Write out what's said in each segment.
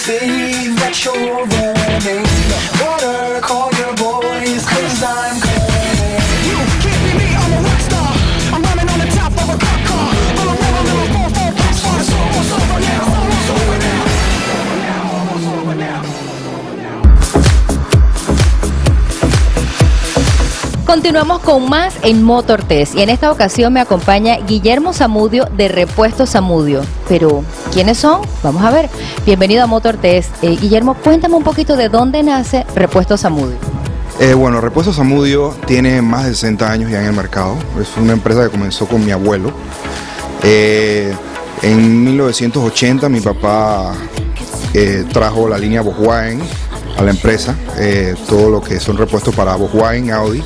say that you're running. Water, call your boys, 'cause I'm coming. You can't be me, I'm a rock star. I'm running on the top of a cop car. I'm a rebel, I'm a 4-4 box car. It's almost over now, almost over now. Almost over now. Continuamos con más en Motor Test y en esta ocasión me acompaña Guillermo Zamudio de Repuestos Zamudio. Pero, ¿quiénes son? Vamos a ver. Bienvenido a Motor Test. Guillermo, cuéntame un poquito de dónde nace Repuestos Zamudio. Bueno, Repuestos Zamudio tiene más de 60 años ya en el mercado. Es una empresa que comenzó con mi abuelo. En 1980 mi papá trajo la línea Volkswagen a la empresa. Todo lo que son repuestos para Volkswagen, Audi,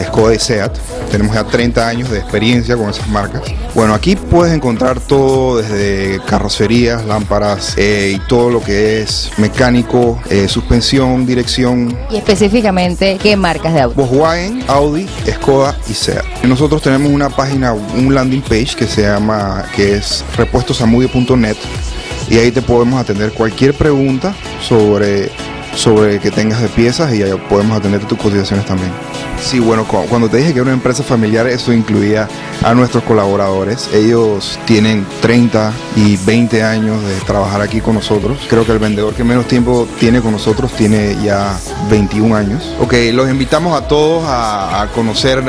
Skoda y Seat. Tenemos ya 30 años de experiencia con esas marcas. Bueno, aquí puedes encontrar todo desde carrocerías, lámparas y todo lo que es mecánico, suspensión, dirección. Y específicamente, ¿qué marcas de auto? Volkswagen, Audi, Skoda y Seat. Nosotros tenemos una página, un landing page que es repuestosamudio.net y ahí te podemos atender cualquier pregunta sobre que tengas de piezas y podemos atender tus cotizaciones también. Sí, bueno, cuando te dije que era una empresa familiar, eso incluía a nuestros colaboradores. Ellos tienen 30 y 20 años de trabajar aquí con nosotros. Creo que el vendedor que menos tiempo tiene con nosotros tiene ya 21 años. Ok, los invitamos a todos a conocer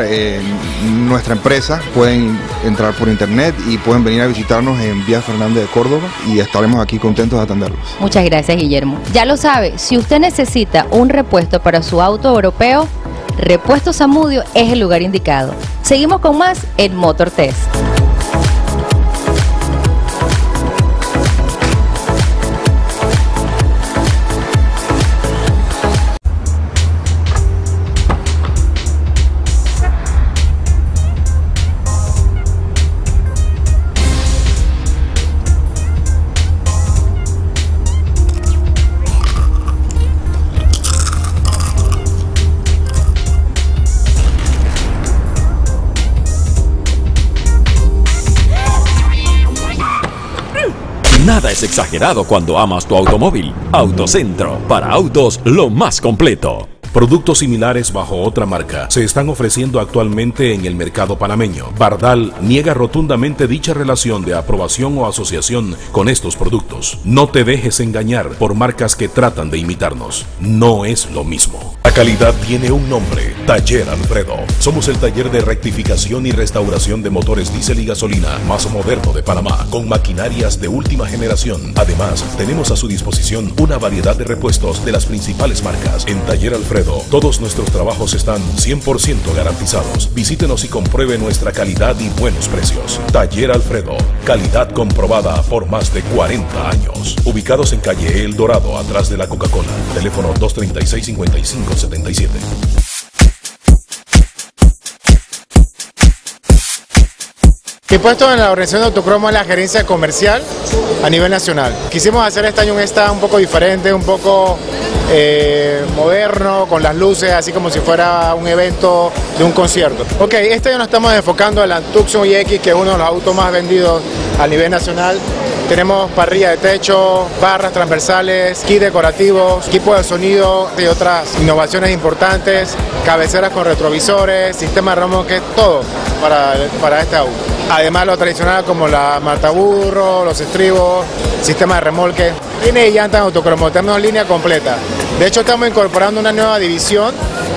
nuestra empresa. Pueden entrar por internet y pueden venir a visitarnos en Vía Fernández de Córdoba y estaremos aquí contentos de atenderlos. Muchas gracias, Guillermo. Ya lo sabe, si usted necesita un repuesto para su auto europeo, Repuestos Zamudio es el lugar indicado. Seguimos con más en Motor Test. Nada es exagerado cuando amas tu automóvil. Autocentro, para autos lo más completo. Productos similares bajo otra marca se están ofreciendo actualmente en el mercado panameño. Bardal niega rotundamente dicha relación de aprobación o asociación con estos productos. No te dejes engañar por marcas que tratan de imitarnos. No es lo mismo. La calidad tiene un nombre: Taller Alfredo. Somos el taller de rectificación y restauración de motores diésel y gasolina más moderno de Panamá, con maquinarias de última generación. Además, tenemos a su disposición una variedad de repuestos de las principales marcas. En Taller Alfredo, todos nuestros trabajos están 100% garantizados. Visítenos y compruebe nuestra calidad y buenos precios. Taller Alfredo, calidad comprobada por más de 40 años. Ubicados en calle El Dorado, atrás de la Coca-Cola. Teléfono 236-5577. Mi puesto en la organización de Autocromo es la gerencia comercial a nivel nacional. Quisimos hacer este año un stand un poco diferente, un poco moderno, con las luces, así como si fuera un evento de un concierto. Ok, este año nos estamos enfocando en la Tucson iX, que es uno de los autos más vendidos a nivel nacional. Tenemos parrilla de techo, barras transversales, kit decorativos, equipo de sonido y otras innovaciones importantes, cabeceras con retrovisores, sistema de remolque, todo para este auto. Además lo tradicional como la mataburro, los estribos, sistema de remolque. Línea y llantas autocromo, tenemos línea completa. De hecho estamos incorporando una nueva división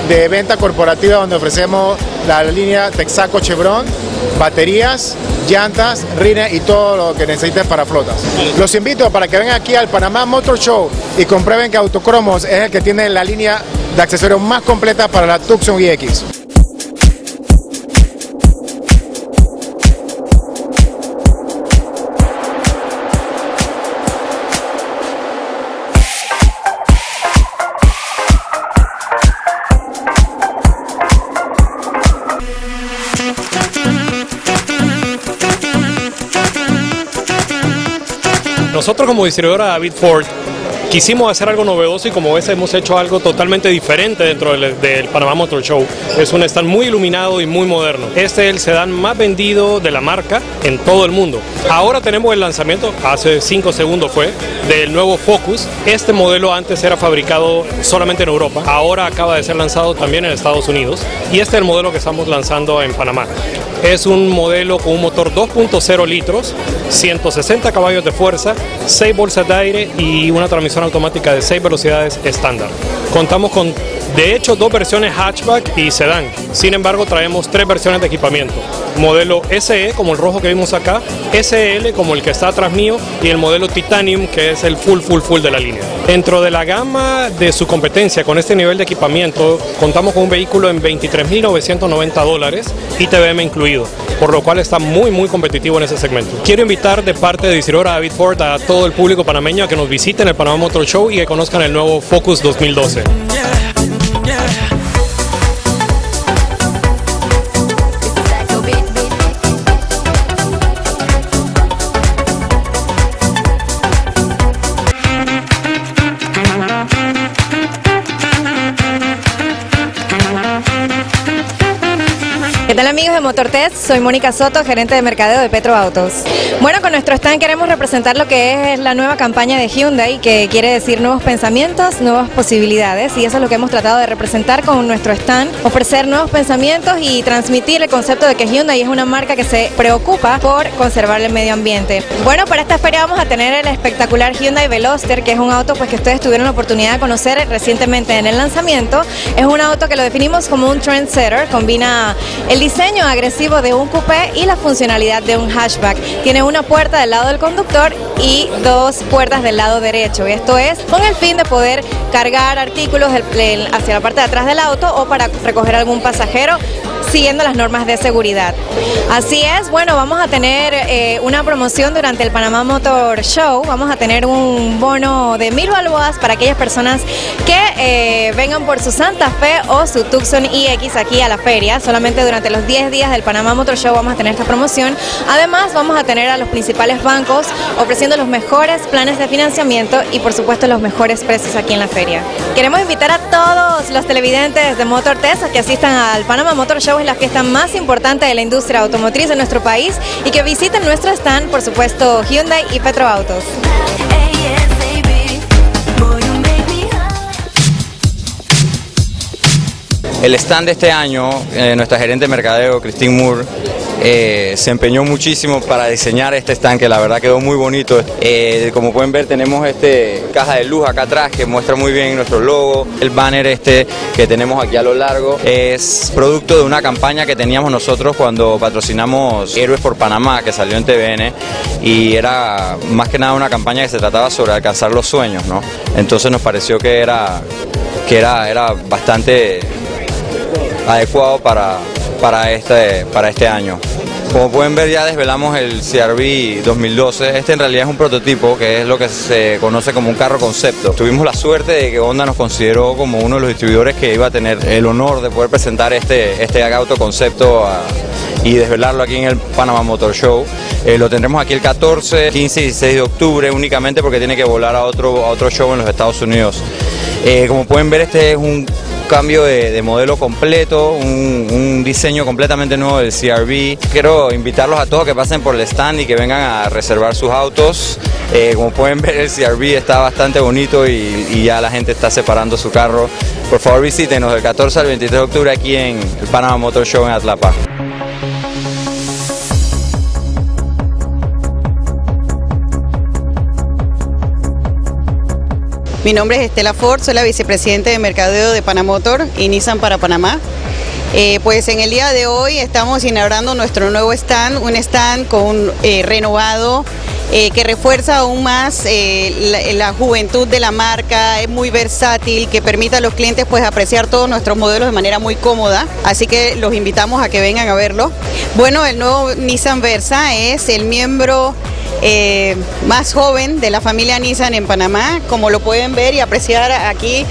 de venta corporativa donde ofrecemos la línea Texaco Chevron, baterías, llantas, rines y todo lo que necesiten para flotas. Los invito para que vengan aquí al Panamá Motor Show y comprueben que Autocromos es el que tiene la línea de accesorios más completa para la Tucson iX. Nosotros como distribuidora David Ford quisimos hacer algo novedoso y como ves hemos hecho algo totalmente diferente dentro del Panamá Motor Show. Es un stand muy iluminado y muy moderno. Este es el sedán más vendido de la marca en todo el mundo. Ahora tenemos el lanzamiento, hace 5 segundos fue, del nuevo Focus. Este modelo antes era fabricado solamente en Europa, ahora acaba de ser lanzado también en Estados Unidos y este es el modelo que estamos lanzando en Panamá. Es un modelo con un motor 2.0 litros, 160 caballos de fuerza, 6 bolsas de aire y una transmisión automática de 6 velocidades estándar. Contamos con, de hecho, 2 versiones hatchback y sedán. Sin embargo, traemos 3 versiones de equipamiento. Modelo SE, como el rojo que vimos acá, SL, como el que está atrás mío, y el modelo Titanium, que es el full de la línea. Dentro de la gama de su competencia, con este nivel de equipamiento, contamos con un vehículo en $23.990 y TVM incluido, por lo cual está muy competitivo en ese segmento. Quiero invitar de parte de distribuidora David Ford a todo el público panameño a que nos visiten el Panamá Motor Show y que conozcan el nuevo Focus 2012. ¿Qué tal amigos de MotorTest? Soy Mónica Soto, gerente de mercadeo de Petro Autos. Bueno, con nuestro stand queremos representar lo que es la nueva campaña de Hyundai, que quiere decir nuevos pensamientos, nuevas posibilidades, y eso es lo que hemos tratado de representar con nuestro stand, ofrecer nuevos pensamientos y transmitir el concepto de que Hyundai es una marca que se preocupa por conservar el medio ambiente. Bueno, para esta feria vamos a tener el espectacular Hyundai Veloster, que es un auto pues que ustedes tuvieron la oportunidad de conocer recientemente en el lanzamiento. Es un auto que lo definimos como un trendsetter, combina el diseño agresivo de un coupé y la funcionalidad de un hatchback. Tiene una puerta del lado del conductor y 2 puertas del lado derecho. Esto es con el fin de poder cargar artículos hacia la parte de atrás del auto o para recoger algún pasajero, siguiendo las normas de seguridad. Así es, bueno, vamos a tener una promoción durante el Panamá Motor Show. Vamos a tener un bono de 1000 balboas para aquellas personas que vengan por su Santa Fe o su Tucson iX aquí a la feria. Solamente durante los 10 días del Panamá Motor Show vamos a tener esta promoción. Además, vamos a tener a los principales bancos ofreciendo los mejores planes de financiamiento y por supuesto los mejores precios aquí en la feria. Queremos invitar a todos los televidentes de MotorTest a que asistan al Panamá Motor Show, es la fiesta más importante de la industria automotriz de nuestro país, y que visiten nuestro stand, por supuesto, Hyundai y Petro Autos. El stand de este año, nuestra gerente de mercadeo, Christine Moore, se empeñó muchísimo para diseñar este stand, que la verdad quedó muy bonito. Como pueden ver, tenemos caja de luz acá atrás que muestra muy bien nuestro logo. El banner que tenemos aquí a lo largo es producto de una campaña que teníamos nosotros cuando patrocinamos Héroes por Panamá, que salió en TVN, y era más que nada una campaña que se trataba sobre alcanzar los sueños, ¿no? Entonces nos pareció que era bastante adecuado para este año. Como pueden ver, ya desvelamos el CR-V 2012. Este en realidad es un prototipo, que es lo que se conoce como un carro concepto. Tuvimos la suerte de que Honda nos consideró como uno de los distribuidores que iba a tener el honor de poder presentar este auto concepto y desvelarlo aquí en el Panamá Motor Show. Lo tendremos aquí el 14, 15 y 16 de octubre únicamente, porque tiene que volar a otro show en los Estados Unidos. Como pueden ver, este es un cambio de modelo completo, un diseño completamente nuevo del CR-V. Quiero invitarlos a todos que pasen por el stand y que vengan a reservar sus autos. Como pueden ver, el CR-V está bastante bonito y ya la gente está separando su carro. Por favor, visítenos del 14 al 23 de octubre aquí en el Panamá Motor Show en Atlapa. Mi nombre es Estela Ford, soy la vicepresidenta de mercadeo de Panamotor y Nissan para Panamá. Pues en el día de hoy estamos inaugurando nuestro nuevo stand, un stand renovado, que refuerza aún más la juventud de la marca, es muy versátil, que permite a los clientes pues apreciar todos nuestros modelos de manera muy cómoda, así que los invitamos a que vengan a verlo. Bueno, el nuevo Nissan Versa es el miembro más joven de la familia Nissan en Panamá, como lo pueden ver y apreciar aquí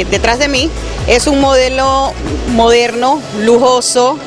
detrás de mí. Es un modelo moderno, lujoso,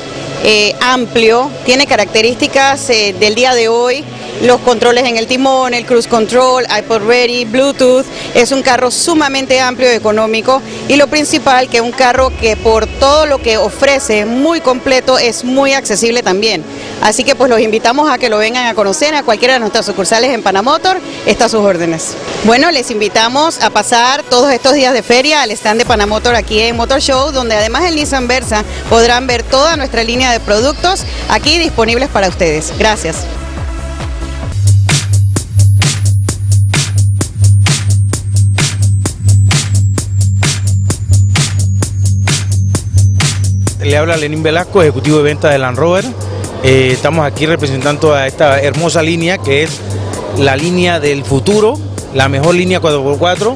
amplio, tiene características del día de hoy los controles en el timón, el cruise control, iPod Ready, Bluetooth. Es un carro sumamente amplio y económico, y lo principal, que es un carro que por todo lo que ofrece, muy completo, es muy accesible también. Así que pues los invitamos a que lo vengan a conocer a cualquiera de nuestras sucursales en Panamotor. Está a sus órdenes. Bueno, les invitamos a pasar todos estos días de feria al stand de Panamotor aquí en Motor Show, donde además del Nissan Versa podrán ver toda nuestra línea de productos aquí disponibles para ustedes. Gracias. Le habla Lenín Velasco, ejecutivo de ventas de Land Rover. Estamos aquí representando a esta hermosa línea que es la línea del futuro, la mejor línea 4x4,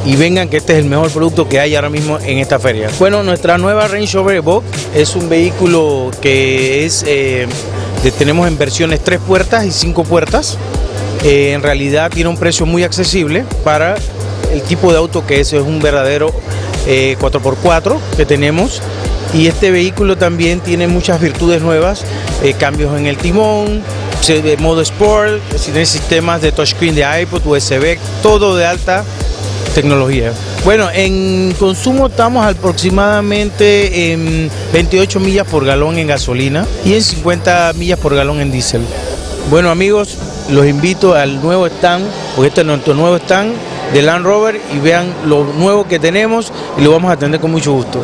y vengan que este es el mejor producto que hay ahora mismo en esta feria. Bueno, nuestra nueva Range Rover Evoque es un vehículo que es, tenemos en versiones 3 puertas y 5 puertas. En realidad tiene un precio muy accesible para el tipo de auto que es un verdadero 4x4 que tenemos. Y este vehículo también tiene muchas virtudes nuevas, cambios en el timón, modo Sport, tiene sistemas de touchscreen de iPod, USB, todo de alta tecnología. Bueno, en consumo estamos aproximadamente en 28 millas por galón en gasolina y en 50 millas por galón en diésel. Bueno amigos, los invito al nuevo stand, porque este es nuestro nuevo stand de Land Rover, y vean lo nuevo que tenemos y lo vamos a atender con mucho gusto.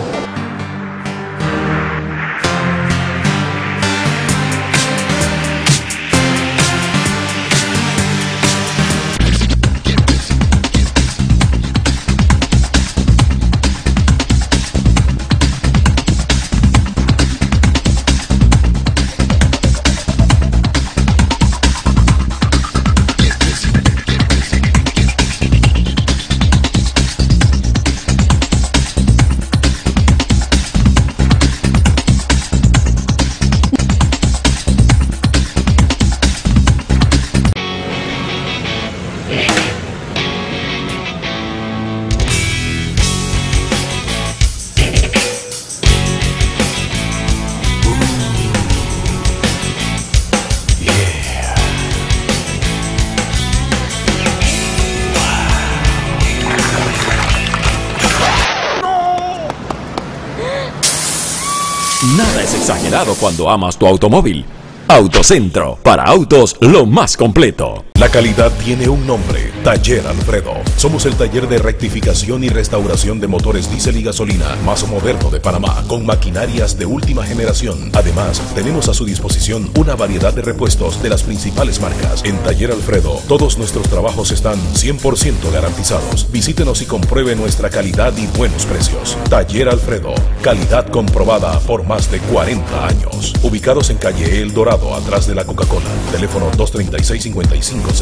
Nada es exagerado cuando amas tu automóvil. Autocentro, para autos lo más completo. La calidad tiene un nombre, Taller Alfredo. Somos el taller de rectificación y restauración de motores diésel y gasolina más moderno de Panamá, con maquinarias de última generación. Además, tenemos a su disposición una variedad de repuestos de las principales marcas. En Taller Alfredo, todos nuestros trabajos están 100% garantizados. Visítenos y compruebe nuestra calidad y buenos precios. Taller Alfredo, calidad comprobada por más de 40 años. Ubicados en calle El Dorado, atrás de la Coca-Cola. Teléfono 236-5577.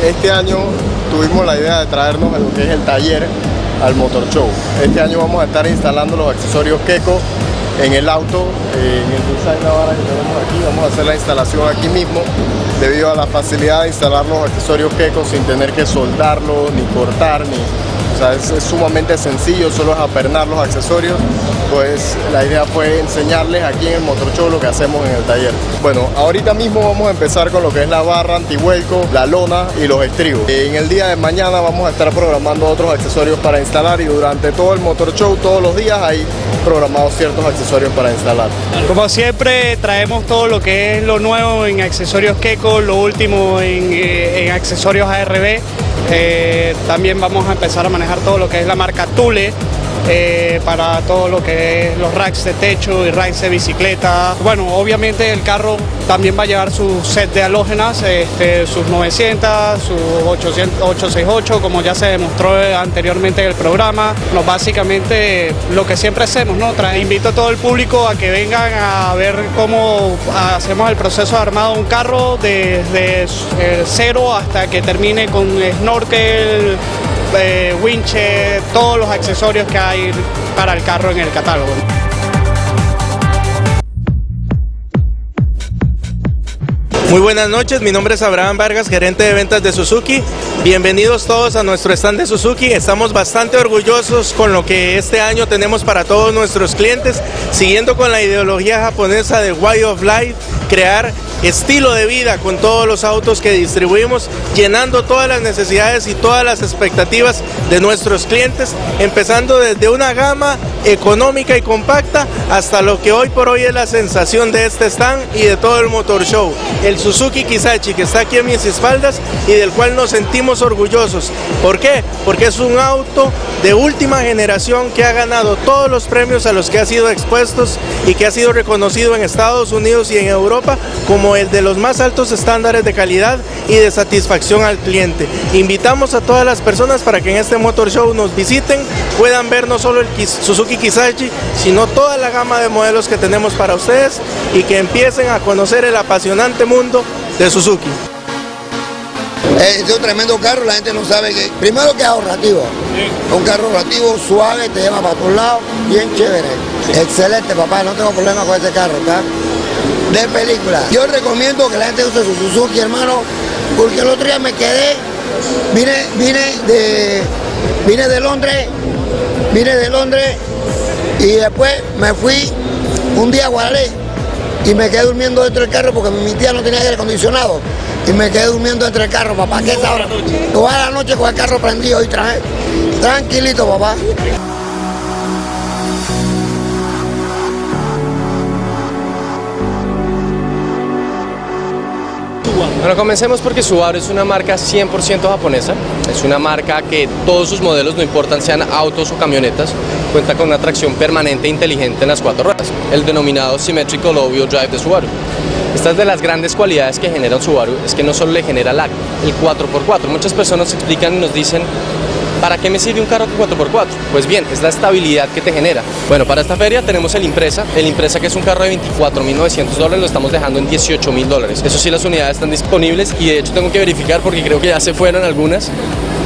Este año tuvimos la idea de traernos lo que es el taller al Motor Show. Este año vamos a estar instalando los accesorios Keco en el auto, en el Design Navara que tenemos aquí. Vamos a hacer la instalación aquí mismo, debido a la facilidad de instalar los accesorios Keco sin tener que soldarlos, ni cortar, o sea, es sumamente sencillo, solo es apernar los accesorios. Pues la idea fue enseñarles aquí en el Motor Show lo que hacemos en el taller. Bueno, ahorita mismo vamos a empezar con lo que es la barra antivuelco, la lona y los estribos. En el día de mañana vamos a estar programando otros accesorios para instalar, y durante todo el Motor Show, todos los días, hay programados ciertos accesorios para instalar. Como siempre, traemos todo lo que es lo nuevo en accesorios Keco, lo último en accesorios ARB. También vamos a empezar a manejar todo lo que es la marca Thule. para todo lo que es los racks de techo y racks de bicicleta. Bueno, obviamente el carro también va a llevar su set de halógenas, sus 900, su 868, como ya se demostró anteriormente en el programa. No, básicamente lo que siempre hacemos, ¿no? Invito a todo el público a que vengan a ver cómo hacemos el proceso de armado de un carro desde cero hasta que termine con snorkel, winches, todos los accesorios que hay para el carro en el catálogo. Muy buenas noches, mi nombre es Abraham Vargas, gerente de ventas de Suzuki. Bienvenidos todos a nuestro stand de Suzuki. Estamos bastante orgullosos con lo que este año tenemos para todos nuestros clientes, siguiendo con la ideología japonesa de Way of Life, crear estilo de vida con todos los autos que distribuimos, llenando todas las necesidades y todas las expectativas de nuestros clientes, empezando desde una gama económica y compacta hasta lo que hoy por hoy es la sensación de este stand y de todo el Motor Show, el Suzuki Kisachi, que está aquí en mis espaldas y del cual nos sentimos orgullosos. ¿Por qué? Porque es un auto de última generación que ha ganado todos los premios a los que ha sido expuestos y que ha sido reconocido en Estados Unidos y en Europa como el de los más altos estándares de calidad y de satisfacción al cliente. Invitamos a todas las personas para que en este Motor Show nos visiten, puedan ver no solo el Suzuki Kisachi, sino toda la gama de modelos que tenemos para ustedes y que empiecen a conocer el apasionante mundo de Suzuki. Es un tremendo carro, la gente no sabe que, primero que es ahorrativo, un carro ahorrativo, suave, te lleva para todos lados, bien chévere. Excelente, papá, no tengo problema con este carro, ¿está? De película. Yo recomiendo que la gente use su Suzuki, hermano, porque el otro día me quedé, vine de Londres y después me fui un día a Guadalajara y me quedé durmiendo dentro del carro porque mi tía no tenía aire acondicionado y me quedé durmiendo dentro del carro, papá. ¿Qué es ahora? Toda la noche con el carro prendido y tranquilito, papá. Bueno, comencemos porque Subaru es una marca 100% japonesa, es una marca que todos sus modelos, no importan sean autos o camionetas, cuenta con una tracción permanente e inteligente en las 4 ruedas, el denominado Symmetrical All-Wheel Drive de Subaru. Esta es de las grandes cualidades que genera un Subaru, es que no solo le genera el 4x4, muchas personas explican y nos dicen, ¿para qué me sirve un carro 4x4? Pues bien, es la estabilidad que te genera. Bueno, para esta feria tenemos el Impreza que es un carro de $24.900, lo estamos dejando en $18.000. Eso sí, las unidades están disponibles y de hecho tengo que verificar porque creo que ya se fueron algunas.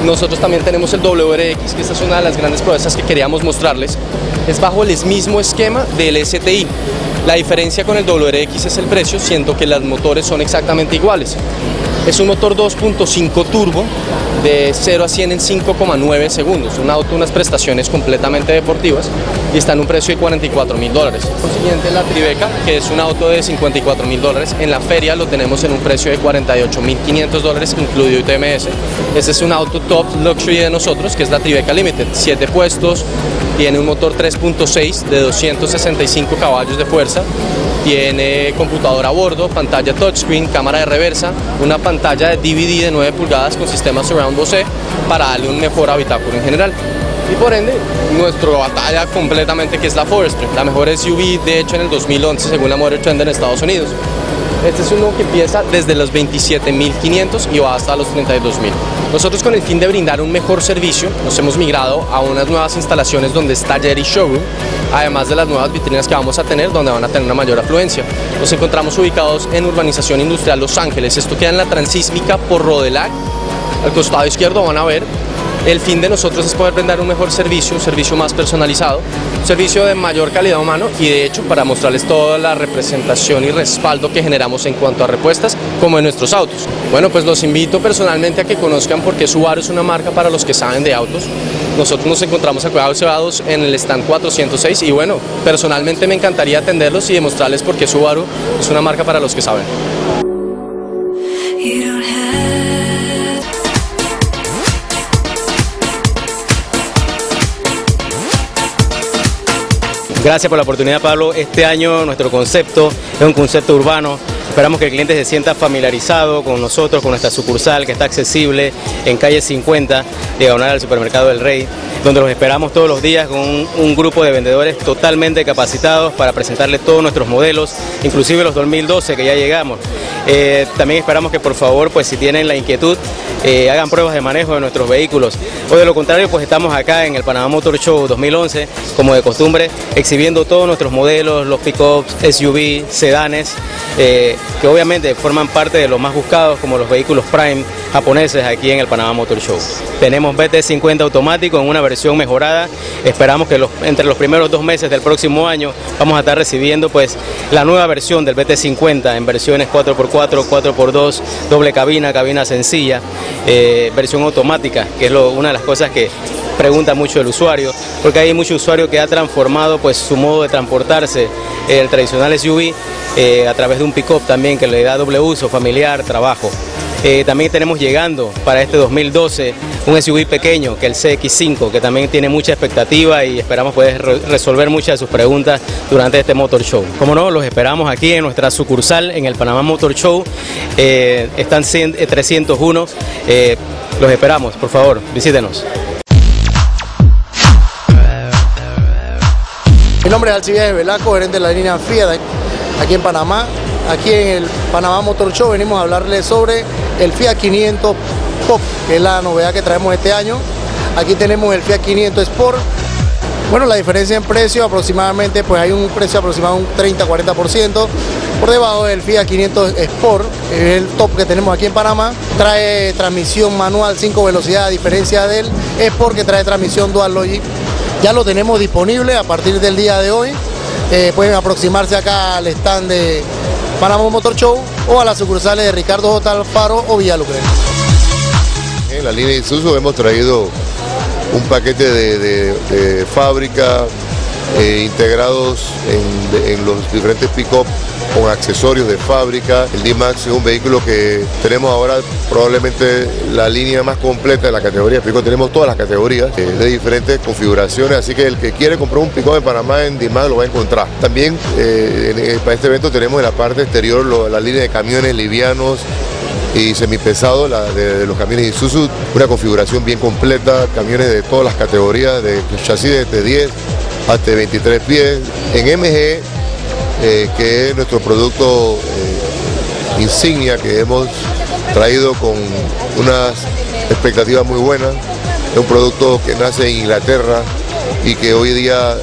Nosotros también tenemos el WRX, que esta es una de las grandes proezas que queríamos mostrarles. Es bajo el mismo esquema del STI. La diferencia con el WRX es el precio, siendo que los motores son exactamente iguales. Es un motor 2.5 turbo de 0 a 100 en 5,9 segundos, un auto, unas prestaciones completamente deportivas y está en un precio de $44.000. Por siguiente, la Tribeca, que es un auto de $54.000, en la feria lo tenemos en un precio de $48.500, incluido ITMS. Este es un auto top luxury de nosotros, que es la Tribeca Limited, 7 puestos, tiene un motor 3.6 de 265 caballos de fuerza, tiene computadora a bordo, pantalla touchscreen, cámara de reversa, una pantalla de DVD de 9 pulgadas con sistema Surround Bose para darle un mejor habitáculo en general. Y por ende, nuestra batalla completamente, que es la Forester, la mejor SUV de hecho en el 2011 según la Motor Trend en Estados Unidos. Este es uno que empieza desde los $27.500 y va hasta los $32.000. Nosotros, con el fin de brindar un mejor servicio, nos hemos migrado a unas nuevas instalaciones donde es taller y showroom, además de las nuevas vitrinas que vamos a tener, donde van a tener una mayor afluencia. Nos encontramos ubicados en Urbanización Industrial Los Ángeles. Esto queda en la Transísmica por Rodelac. Al costado izquierdo van a ver. El fin de nosotros es poder brindar un mejor servicio, un servicio más personalizado, un servicio de mayor calidad humana y de hecho para mostrarles toda la representación y respaldo que generamos en cuanto a repuestas como en nuestros autos. Bueno, pues los invito personalmente a que conozcan por qué Subaru es una marca para los que saben de autos. Nosotros nos encontramos acuados en el stand 406 y bueno, personalmente me encantaría atenderlos y demostrarles por qué Subaru es una marca para los que saben. Gracias por la oportunidad, Pablo. Este año nuestro concepto es un concepto urbano Esperamos que el cliente se sienta familiarizado con nosotros, con nuestra sucursal que está accesible en calle 50, diagonal al Supermercado del Rey, donde los esperamos todos los días con un grupo de vendedores totalmente capacitados para presentarles todos nuestros modelos, inclusive los 2012 que ya llegamos. También esperamos que por favor, pues si tienen la inquietud, hagan pruebas de manejo de nuestros vehículos, o de lo contrario, pues estamos acá en el Panamá Motor Show 2011, como de costumbre, exhibiendo todos nuestros modelos, los pick-ups, SUV, sedanes, que obviamente forman parte de los más buscados, como los vehículos Prime japoneses aquí en el Panamá Motor Show. Tenemos BT50 automático en una versión mejorada. Esperamos que entre los primeros 2 meses del próximo año vamos a estar recibiendo pues la nueva versión del BT50 en versiones 4x4, 4x2, doble cabina, cabina sencilla, versión automática, que es una de las cosas que pregunta mucho el usuario, porque hay mucho usuario que ha transformado pues su modo de transportarse, el tradicional SUV, a través de un pick-up también que le da doble uso, familiar, trabajo. También tenemos llegando para este 2012 un SUV pequeño, que es el CX5, que también tiene mucha expectativa y esperamos poder resolver muchas de sus preguntas durante este Motor Show. Como no, los esperamos aquí en nuestra sucursal en el Panamá Motor Show, están 301, los esperamos, por favor, visítenos. Mi nombre es Alcibiades Velasco, gerente de la línea Fiat aquí en Panamá. Aquí en el Panamá Motor Show venimos a hablarles sobre el Fiat 500 Pop, que es la novedad que traemos este año. Aquí tenemos el Fiat 500 Sport. Bueno, la diferencia en precio aproximadamente, pues hay un precio aproximado un 30-40% por debajo del Fiat 500 Sport, que es el top que tenemos aquí en Panamá. Trae transmisión manual 5 velocidades, a diferencia del Sport que trae transmisión Dual Logic. Ya lo tenemos disponible a partir del día de hoy. Pueden aproximarse acá al stand de Panamá Motor Show o a las sucursales de Ricardo J. Alfaro o Villalucre. En la línea Isuzu hemos traído un paquete de fábrica integrados en los diferentes pick-up con accesorios de fábrica. El D-Max es un vehículo que tenemos ahora probablemente la línea más completa de la categoría de pick-up. Tenemos todas las categorías de diferentes configuraciones, así que el que quiere comprar un pick-up en Panamá en D-Max lo va a encontrar. También para este evento tenemos en la parte exterior la línea de camiones livianos y semipesados de los camiones Isuzu, una configuración bien completa, camiones de todas las categorías, de chasis desde 10 hasta 23 pies. En MG, que es nuestro producto insignia que hemos traído con unas expectativas muy buenas, es un producto que nace en Inglaterra y que hoy día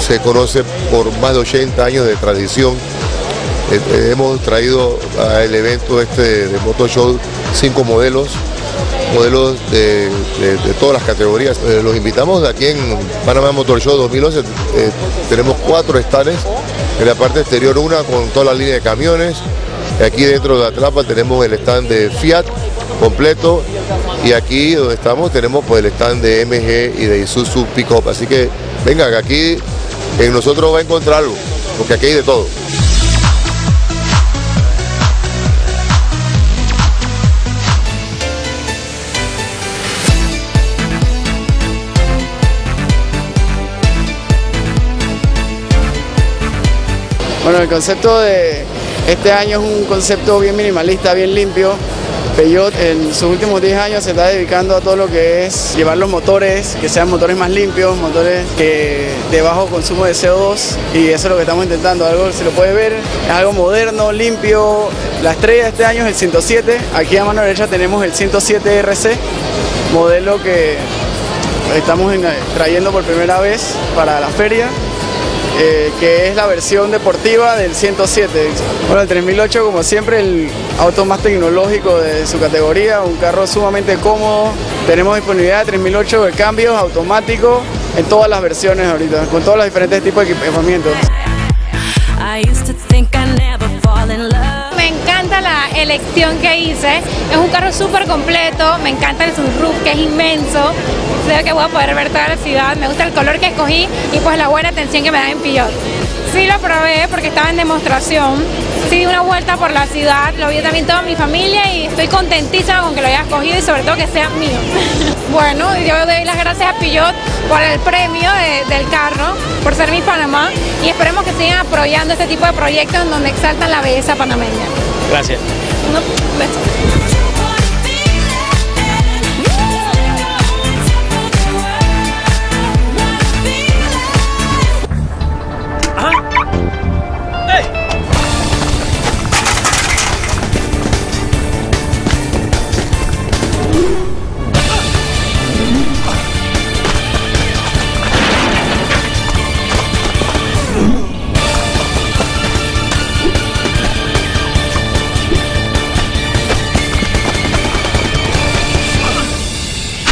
se conoce por más de 80 años de tradición. Hemos traído al evento de Motor Show 5 modelos de todas las categorías. Los invitamos aquí en Panamá Motor Show 2011. Tenemos 4 stands, en la parte exterior una con toda la línea de camiones. Aquí dentro de Atlapa tenemos el stand de Fiat completo, y aquí donde estamos tenemos pues el stand de MG y de Isuzu Pickup. Así que venga, que aquí en nosotros va a encontrar algo, porque aquí hay de todo. Bueno, el concepto de este año es un concepto bien minimalista, bien limpio. Peugeot en sus últimos 10 años se está dedicando a todo lo que es llevar los motores, que sean motores más limpios, motores de bajo consumo de CO2, y eso es lo que estamos intentando. Algo se lo puede ver, es algo moderno, limpio. La estrella de este año es el 107, aquí a mano derecha tenemos el 107 RC, modelo que estamos trayendo por primera vez para la feria. Que es la versión deportiva del 107. Bueno, el 3008, como siempre, el auto más tecnológico de su categoría, un carro sumamente cómodo. Tenemos disponibilidad de 3008 de cambios automáticos en todas las versiones ahorita, con todos los diferentes tipos de equipamiento. Me encanta la elección que hice, es un carro súper completo, me encanta el sunroof que es inmenso, sé que voy a poder ver toda la ciudad, me gusta el color que escogí y pues la buena atención que me da en Peugeot. Sí lo probé porque estaba en demostración, sí di una vuelta por la ciudad, lo vio también toda mi familia y estoy contentísima con que lo haya escogido y sobre todo que sea mío. bueno. Yo doy las gracias a Peugeot por el premio del carro, por ser Miss Panamá, y esperemos que sigan apoyando este tipo de proyectos en donde exaltan la belleza panameña. Gracias. Un beso.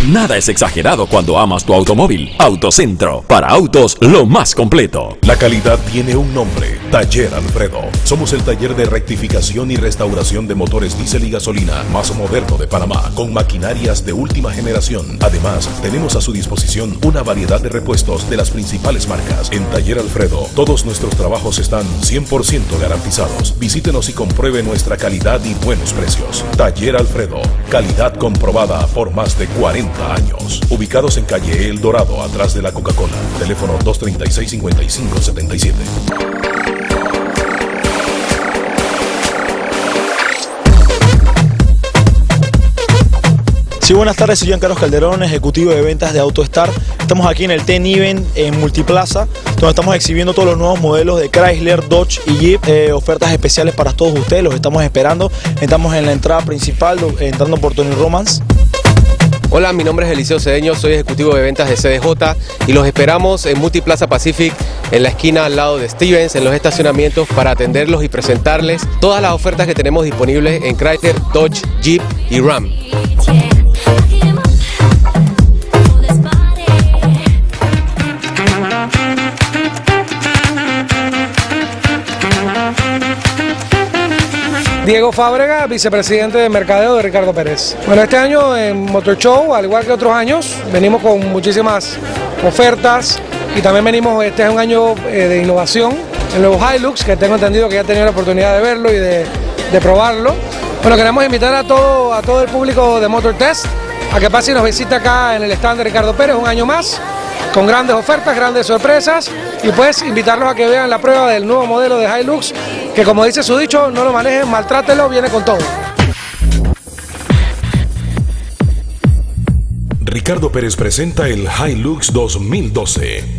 Nada es exagerado cuando amas tu automóvil. Autocentro, para autos lo más completo. La calidad tiene un nombre, Taller Alfredo. Somos el taller de rectificación y restauración de motores diésel y gasolina más moderno de Panamá, con maquinarias de última generación. Además, tenemos a su disposición una variedad de repuestos de las principales marcas. En Taller Alfredo, todos nuestros trabajos están 100% garantizados. Visítenos y compruebe nuestra calidad y buenos precios. Taller Alfredo, calidad comprobada por más de 40 años. Ubicados en calle El Dorado, atrás de la Coca-Cola. Teléfono 236-5577. Sí, buenas tardes, soy Giancarlos Calderón, ejecutivo de ventas de AutoStar. Estamos aquí en el Ten Event en Multiplaza, donde estamos exhibiendo todos los nuevos modelos de Chrysler, Dodge y Jeep, ofertas especiales para todos ustedes, los estamos esperando. Estamos en la entrada principal, entrando por Tony Romans. Hola, mi nombre es Eliseo Cedeño, soy ejecutivo de ventas de CDJ y los esperamos en Multiplaza Pacific, en la esquina al lado de Stevens, en los estacionamientos, para atenderlos y presentarles todas las ofertas que tenemos disponibles en Chrysler, Dodge, Jeep y Ram. Diego Fábrega, vicepresidente de mercadeo de Ricardo Pérez. Bueno, este año en Motor Show, al igual que otros años, venimos con muchísimas ofertas y también venimos, este es un año de innovación en los Hilux, que tengo entendido que ya he tenido la oportunidad de verlo y de probarlo. Bueno, queremos invitar a todo el público de Motor Test a que pase y nos visite acá en el stand de Ricardo Pérez un año más, con grandes ofertas, grandes sorpresas, y pues invitarlos a que vean la prueba del nuevo modelo de Hilux, que como dice su dicho, no lo manejen, maltrátelo, viene con todo. Ricardo Pérez presenta el Hilux 2012.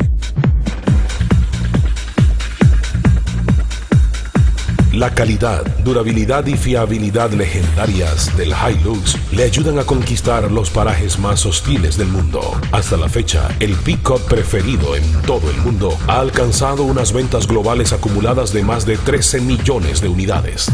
La calidad, durabilidad y fiabilidad legendarias del Hilux le ayudan a conquistar los parajes más hostiles del mundo. Hasta la fecha, el pick-up preferido en todo el mundo ha alcanzado unas ventas globales acumuladas de más de 13 millones de unidades.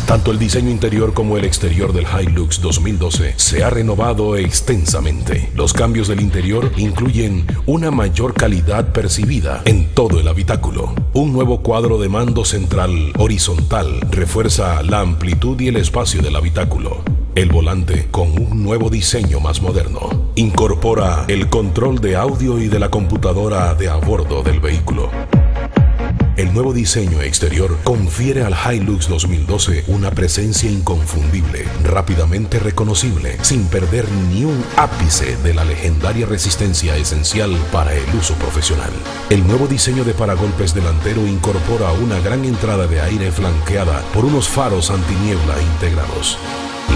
Tanto el diseño interior como el exterior del Hilux 2012 se ha renovado extensamente. Los cambios del interior incluyen una mayor calidad percibida en todo el habitáculo. Un nuevo cuadro de mando central horizontal refuerza la amplitud y el espacio del habitáculo. El volante, con un nuevo diseño más moderno, incorpora el control de audio y de la computadora de a bordo del vehículo. El nuevo diseño exterior confiere al Hilux 2012 una presencia inconfundible, rápidamente reconocible, sin perder ni un ápice de la legendaria resistencia esencial para el uso profesional. El nuevo diseño de paragolpes delantero incorpora una gran entrada de aire flanqueada por unos faros antiniebla integrados.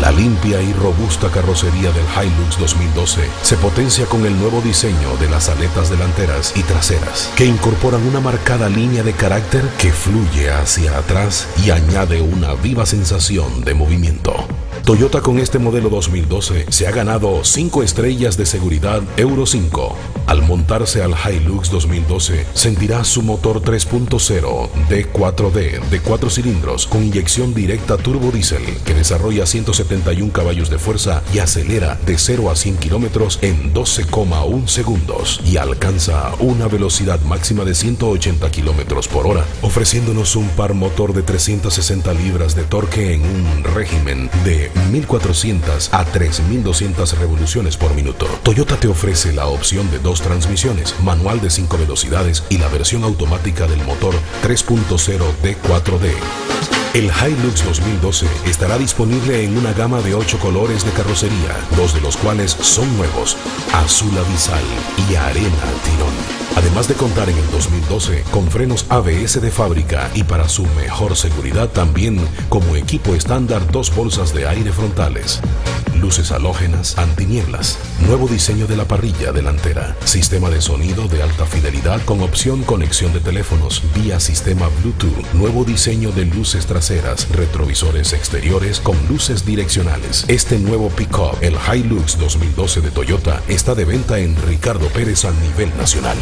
La limpia y robusta carrocería del Hilux 2012 se potencia con el nuevo diseño de las aletas delanteras y traseras, que incorporan una marcada línea de carácter que fluye hacia atrás y añade una viva sensación de movimiento. Toyota con este modelo 2012 se ha ganado 5 estrellas de seguridad Euro 5. Al montarse al Hilux 2012, sentirá su motor 3.0 D4D de 4 cilindros con inyección directa turbo diésel que desarrolla 171 caballos de fuerza y acelera de 0 a 100 kilómetros en 12,1 segundos y alcanza una velocidad máxima de 180 kilómetros por hora, ofreciéndonos un par motor de 360 libras de torque en un régimen de de 1.400 a 3.200 revoluciones por minuto. Toyota te ofrece la opción de 2 transmisiones, manual de 5 velocidades y la versión automática del motor 3.0 D4D. El Hilux 2012 estará disponible en una gama de 8 colores de carrocería, 2 de los cuales son nuevos: azul abisal y arena tirón. Además de contar en el 2012 con frenos ABS de fábrica y, para su mejor seguridad, también como equipo estándar 2 bolsas de aire frontales, luces halógenas antinieblas, nuevo diseño de la parrilla delantera, sistema de sonido de alta fidelidad con opción conexión de teléfonos vía sistema Bluetooth, nuevo diseño de luces traseras, retrovisores exteriores con luces direccionales. Este nuevo pick-up, el Hilux 2012 de Toyota, está de venta en Ricardo Pérez a nivel nacional.